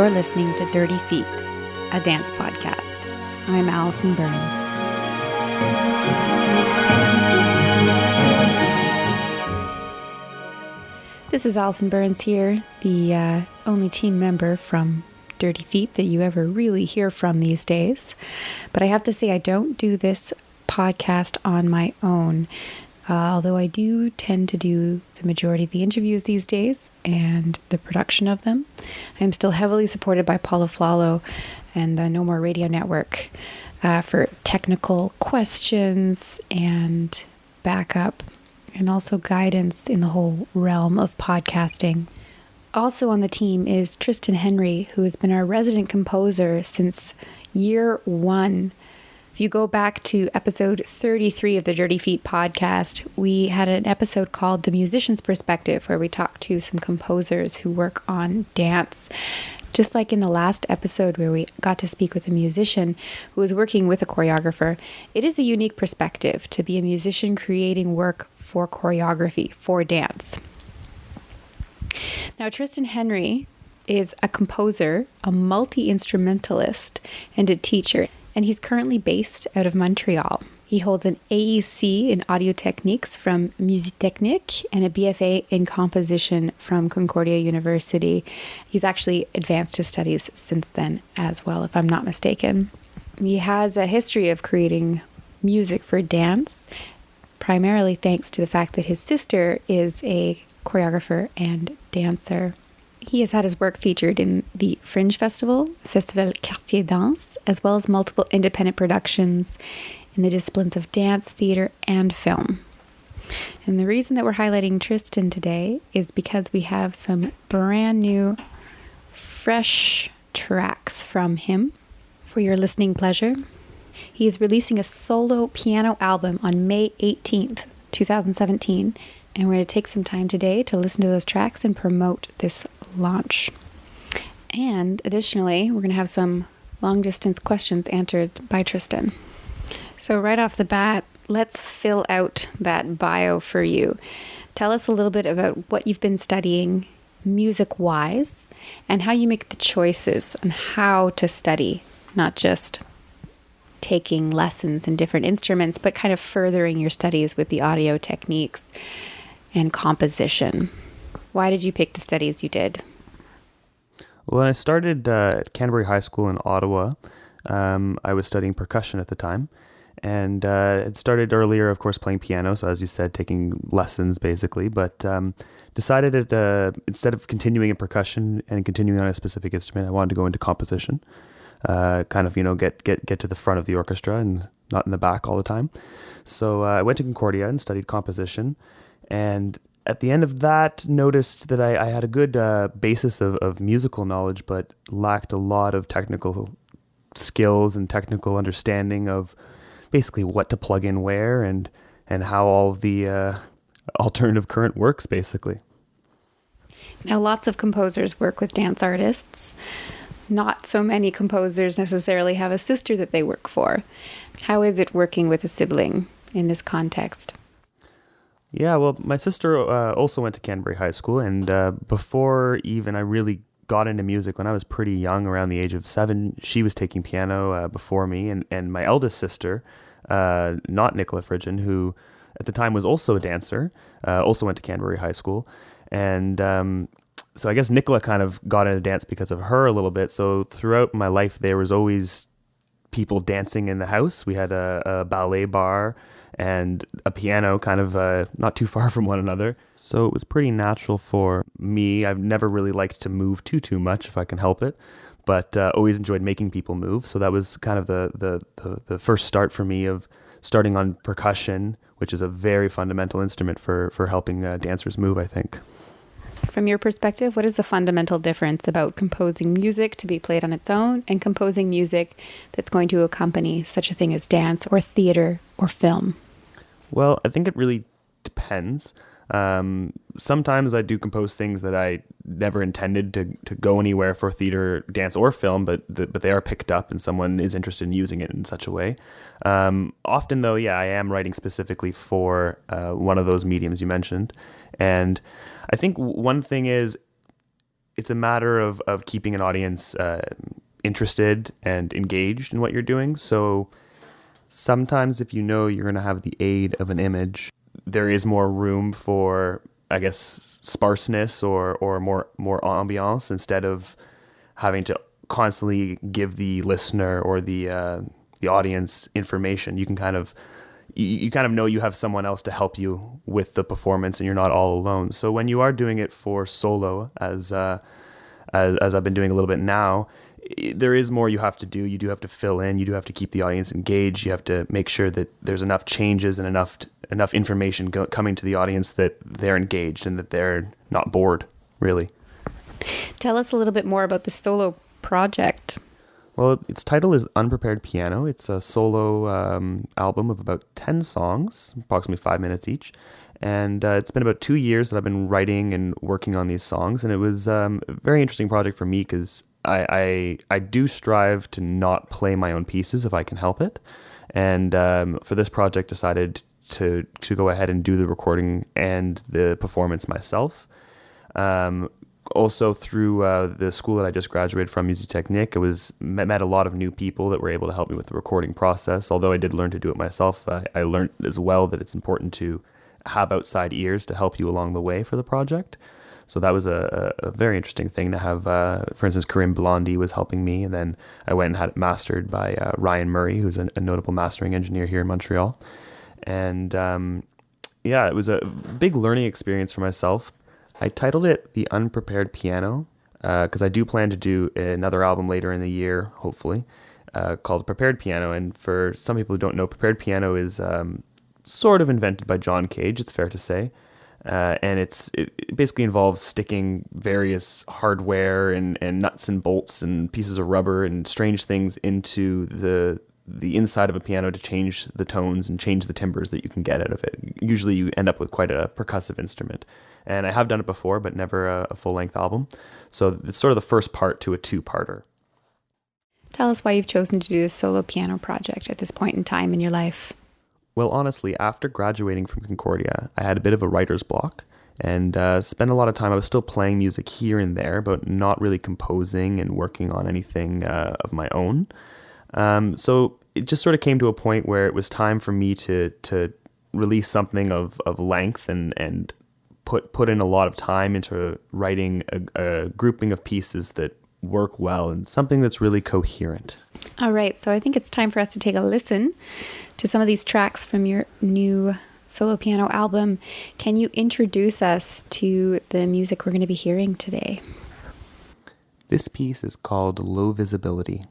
You're listening to Dirty Feet, a dance podcast. I'm Allison Burns. This is Allison Burns here, the only team member from Dirty Feet that you ever really hear from these days. But I have to say, I don't do this podcast on my own, although I do tend to do the majority of the interviews these days and the production of them. I'm still heavily supported by Paula Flalo and the No More Radio Network for technical questions and backup, and also guidance in the whole realm of podcasting. Also on the team is Tristan Henry, who has been our resident composer since year one. If you go back to episode 33 of the Dirty Feet podcast, we had an episode called The Musician's Perspective, where we talked to some composers who work on dance. Just like in the last episode where we got to speak with a musician who was working with a choreographer, it is a unique perspective to be a musician creating work for choreography, for dance. Now, Tristan Henry is a composer, a multi-instrumentalist, and a teacher, and he's currently based out of Montreal. He holds an AEC in audio techniques from Musique Technique and a BFA in composition from Concordia University. He's actually advanced his studies since then as well, if I'm not mistaken. He has a history of creating music for dance, primarily thanks to the fact that his sister is a choreographer and dancer. He has had his work featured in the Fringe Festival, Festival Quartier Danse, as well as multiple independent productions in the disciplines of dance, theater, and film. And the reason that we're highlighting Tristan today is because we have some brand new, fresh tracks from him for your listening pleasure. He is releasing a solo piano album on May 18th, 2017, and we're going to take some time today to listen to those tracks and promote this launch. And additionally, we're going to have some long-distance questions answered by Tristan. So right off the bat, let's fill out that bio for you. Tell us a little bit about what you've been studying music-wise and how you make the choices on how to study, not just taking lessons in different instruments, but kind of furthering your studies with the audio techniques and composition. Why did you pick the studies you did? Well, when I started at Canterbury High School in Ottawa, I was studying percussion at the time. And it started earlier, of course, playing piano. So as you said, taking lessons basically, but decided instead of continuing in percussion and continuing on a specific instrument, I wanted to go into composition, kind of, get to the front of the orchestra and not in the back all the time. So I went to Concordia and studied composition. And at the end of that, noticed that I had a good basis of musical knowledge, but lacked a lot of technical skills and technical understanding of basically what to plug in where and how all of the alternative current works, basically. Now, lots of composers work with dance artists. Not so many composers necessarily have a sister that they work for. How is it working with a sibling in this context? Yeah, well, my sister also went to Canterbury High School, and before even I really got into music, when I was pretty young, around the age of 7, she was taking piano before me, and my eldest sister, not Nicola Phrygian, who at the time was also a dancer, also went to Canterbury High School, and so I guess Nicola kind of got into dance because of her a little bit. So throughout my life, there was always people dancing in the house. We had a ballet bar and a piano kind of not too far from one another. So it was pretty natural for me. I've never really liked to move too much if I can help it, but always enjoyed making people move. So that was kind of the first start for me of starting on percussion, which is a very fundamental instrument for helping dancers move, I think. From your perspective, what is the fundamental difference about composing music to be played on its own and composing music that's going to accompany such a thing as dance or theater or film? Well, I think it really depends. Sometimes I do compose things that I never intended to go anywhere for theater, dance, or film, but they are picked up and someone is interested in using it in such a way. Often, though, I am writing specifically for one of those mediums you mentioned. And I think one thing is it's a matter of keeping an audience interested and engaged in what you're doing. So sometimes if you know you're going to have the aid of an image, there is more room for, I guess, sparseness or more ambiance instead of having to constantly give the listener or the audience information. You can kind of you kind of know you have someone else to help you with the performance, and you're not all alone. So when you are doing it for solo, as I've been doing a little bit now, there is more you have to do. You do have to fill in. You do have to keep the audience engaged. You have to make sure that there's enough changes and enough information coming to the audience that they're engaged and that they're not bored, really. Tell us a little bit more about the solo project. Well, its title is Unprepared Piano. It's a solo album of about 10 songs, approximately 5 minutes each. And it's been about 2 years that I've been writing and working on these songs. And it was a very interesting project for me because I do strive to not play my own pieces if I can help it. And for this project, decided to go ahead and do the recording and the performance myself. Also through the school that I just graduated from, Music Technique, met a lot of new people that were able to help me with the recording process. Although I did learn to do it myself, I learned as well that it's important to have outside ears to help you along the way for the project. So that was a very interesting thing to have. For instance, Corinne Blondie was helping me, and then I went and had it mastered by Ryan Murray, who's a notable mastering engineer here in Montreal. And yeah, it was a big learning experience for myself. I titled it The Unprepared Piano because I do plan to do another album later in the year, hopefully, called Prepared Piano. And for some people who don't know, Prepared Piano is sort of invented by John Cage, it's fair to say. And it basically involves sticking various hardware and nuts and bolts and pieces of rubber and strange things into the inside of a piano to change the tones and change the timbres that you can get out of it. Usually you end up with quite a percussive instrument. And I have done it before, but never a full-length album. So it's sort of the first part to a two-parter. Tell us why you've chosen to do this solo piano project at this point in time in your life. Well, honestly, after graduating from Concordia, I had a bit of a writer's block and spent a lot of time. I was still playing music here and there, but not really composing and working on anything of my own. So it just sort of came to a point where it was time for me to release something of length and put in a lot of time into writing a grouping of pieces that work well and something that's really coherent. All right, so I think it's time for us to take a listen to some of these tracks from your new solo piano album. Can you introduce us to the music we're going to be hearing today? This piece is called Low Visibility.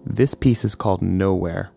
This piece is called Nowhere.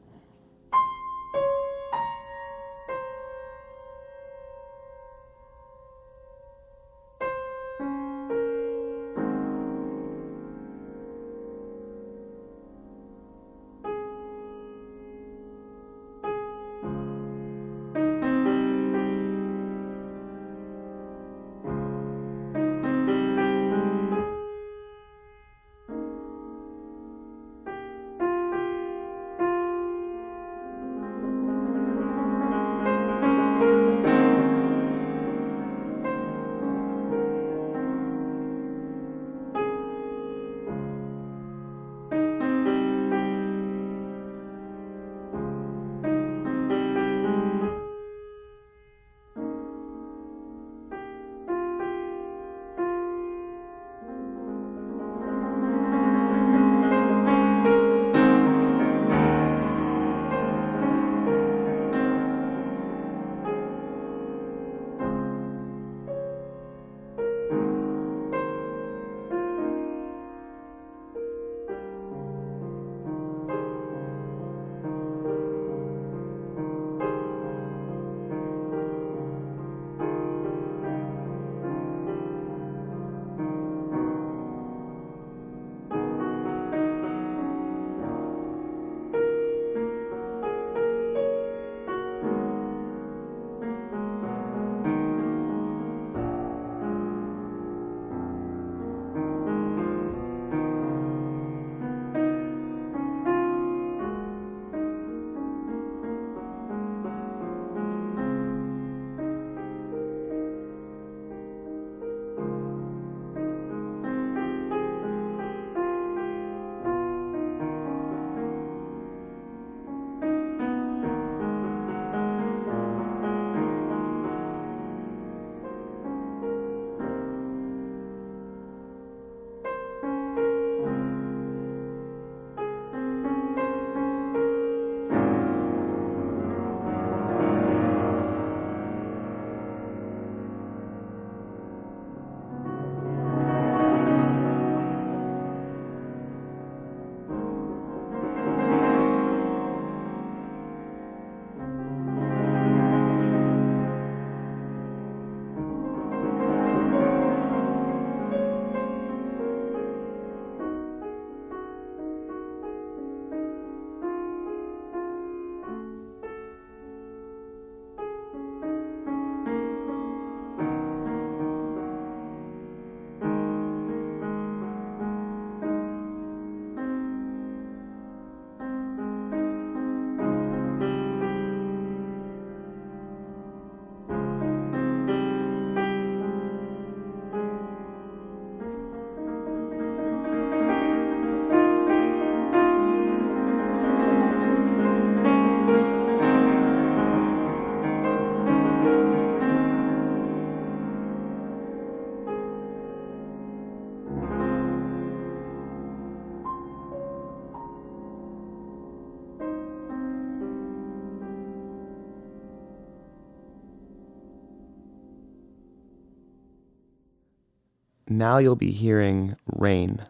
Now you'll be hearing rain.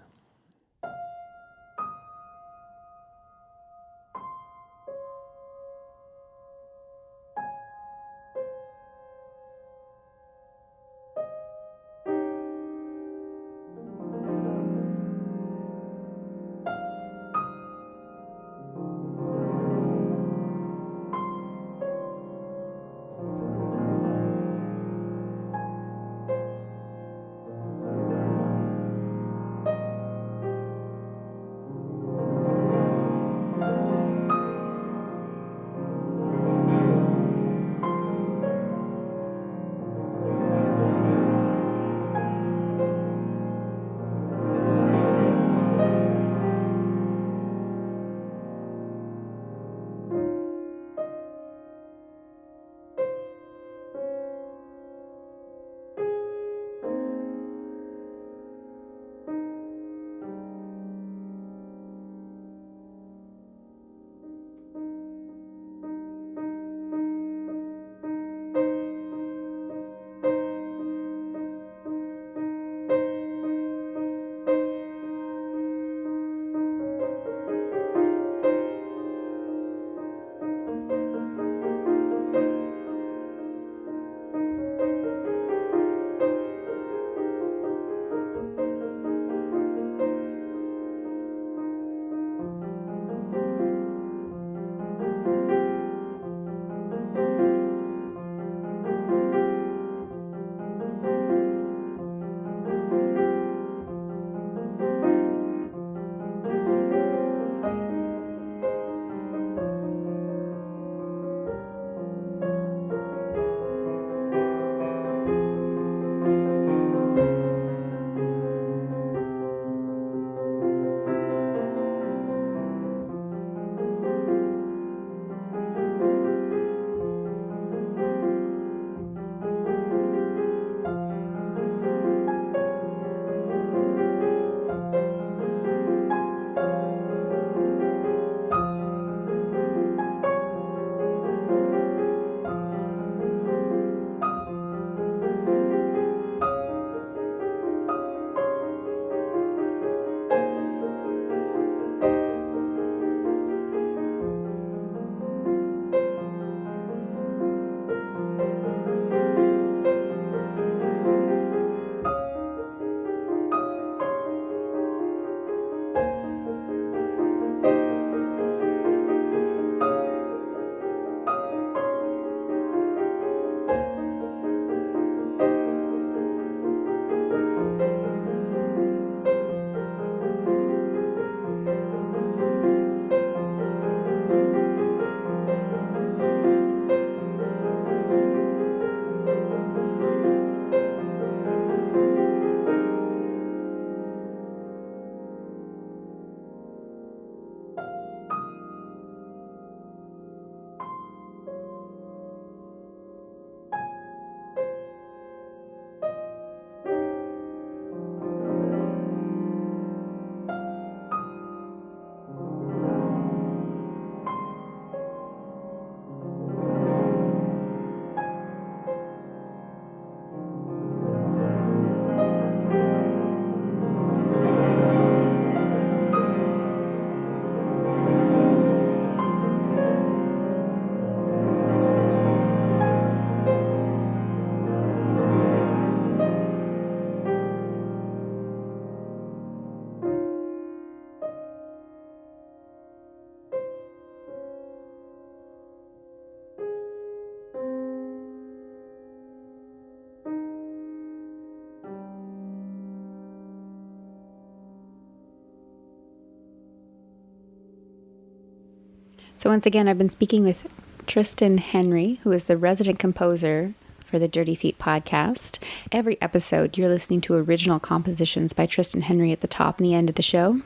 So once again, I've been speaking with Tristan Henry, who is the resident composer for the Dirty Feet podcast. Every episode, you're listening to original compositions by Tristan Henry at the top and the end of the show.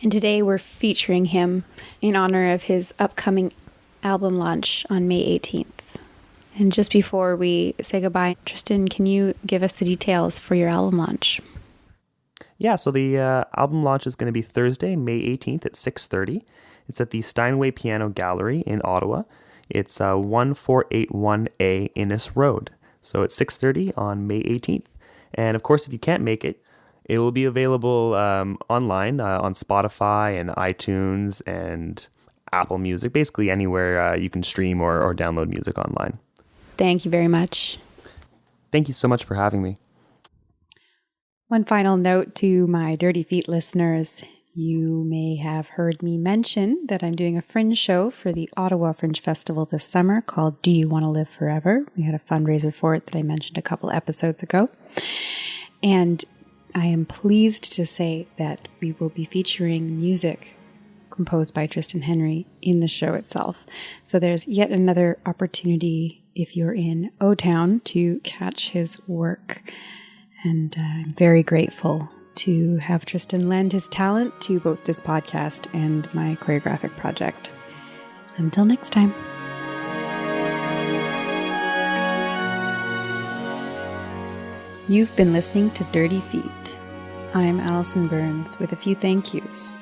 And today we're featuring him in honor of his upcoming album launch on May 18th. And just before we say goodbye, Tristan, can you give us the details for your album launch? Yeah, so the album launch is going to be Thursday, May 18th at 6:30. It's at the Steinway Piano Gallery in Ottawa. It's 1481A Innes Road. So it's 6:30 on May 18th. And of course, if you can't make it, it will be available online on Spotify and iTunes and Apple Music, basically anywhere you can stream or download music online. Thank you very much. Thank you so much for having me. One final note to my Dirty Feet listeners. You may have heard me mention that I'm doing a fringe show for the Ottawa Fringe Festival this summer called Do You Want to Live Forever? We had a fundraiser for it that I mentioned a couple episodes ago. And I am pleased to say that we will be featuring music composed by Tristan Henry in the show itself. So there's yet another opportunity if you're in O-Town to catch his work. And I'm very grateful to have Tristan lend his talent to both this podcast and my choreographic project. Until next time. You've been listening to Dirty Feet. I'm Alison Burns with a few thank yous.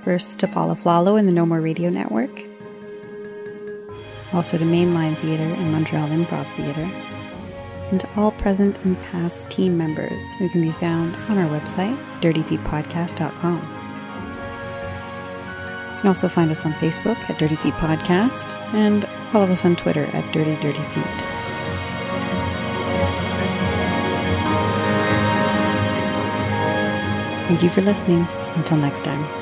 First to Paula Flalo and the No More Radio Network. Also to Mainline Theatre and Montreal Improv Theatre. And to all present and past team members who can be found on our website, dirtyfeetpodcast.com. You can also find us on Facebook at Dirty Feet Podcast and follow us on Twitter at Dirty Feet. Thank you for listening. Until next time.